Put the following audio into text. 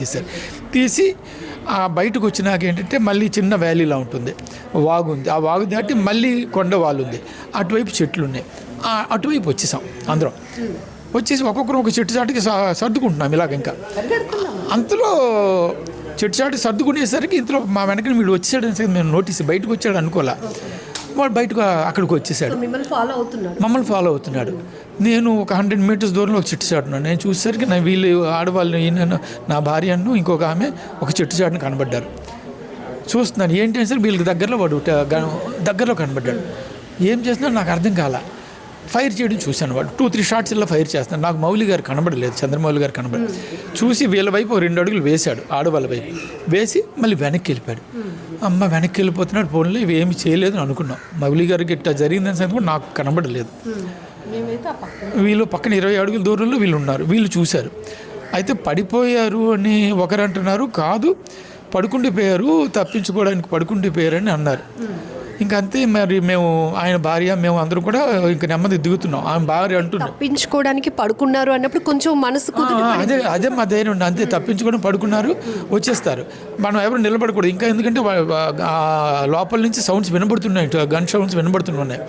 తీశారు. తీసి ఆ బయటకు వచ్చినాక ఏంటంటే మళ్ళీ చిన్న వ్యాలీలా ఉంటుంది, వాగు ఉంది. ఆ వాగు దాటి మళ్ళీ కొండ వాళ్ళు ఉంది, అటువైపు చెట్లు ఉన్నాయి. అటువైపు వచ్చేసాం అందరం. వచ్చేసి ఒక్కొక్కరు ఒక చెట్టు చాటుకి సర్దుకుంటున్నాం ఇలాగ. ఇంకా అంతలో చెట్టు చాటు సర్దుకునేసరికి ఇంతలో మా వెనకని వీడు వచ్చాడని మేము నోటీస్, బయటకు వచ్చాడు అనుకోలే. వాడు బయటకు అక్కడికి వచ్చేసాడు, మమ్మల్ని ఫాలో అవుతున్నాడు. నేను ఒక 100 మీటర్స్ దూరంలో ఒక చెట్టు చాటున్నాను. నేను చూసేసరికి వీళ్ళు ఆడవాళ్ళు, ఈయన నా భార్య అన్ను ఇంకొక ఆమె ఒక చెట్టు చాటును కనబడ్డారు. చూస్తున్నాను ఏంటి అని సరే వీళ్ళకి దగ్గరలో వాడు దగ్గరలో కనబడ్డాడు. ఏం చేస్తున్నాడు నాకు అర్థం కాల. ఫైర్ చేయడం చూశాను. వాడు 2-3 షాట్స్ ఇలా ఫైర్ చేస్తాను. నాకు మౌలి గారు కనబడలేదు, చంద్రమౌళి గారు కనబడలేదు. చూసి వీళ్ళ వైపు 2 అడుగులు వేశాడు, ఆడవాళ్ళ వైపు వేసి మళ్ళీ వెనక్కి వెళ్ళిపోయాడు. అమ్మ వెనక్కి వెళ్ళిపోతున్నాడు, ఫోన్లో ఇవి ఏమి చేయలేదు అని అనుకున్నాం. మౌలి గారికి ఇట్లా జరిగిందని సంగతి కూడా నాకు కనబడలేదు. వీళ్ళు పక్కన 20 అడుగుల దూరంలో వీళ్ళు ఉన్నారు. వీళ్ళు చూశారు. అయితే పడిపోయారు అని ఒకరు అంటున్నారు, కాదు పడుకుండిపోయారు, తప్పించుకోవడానికి పడుకుండిపోయారని అన్నారు. ఇంకా అంతే. మరి మేము, ఆయన భార్య, మేము అందరం కూడా ఇంకా నెమ్మది దిగుతున్నాం. ఆమె భార్య అంటున్నాం తప్పించుకోవడానికి పడుకున్నారు అన్నప్పుడు కొంచెం మనసు అదే మా ధైర్యం ఉండి అంతే. తప్పించుకోవడం పడుకున్నారు, వచ్చేస్తారు. మనం ఎవరు నిలబడకూడదు ఇంకా, ఎందుకంటే లోపల నుంచి సౌండ్స్ వినబడుతున్నాయి, గన్ సౌండ్స్ వినబడుతున్నాయి.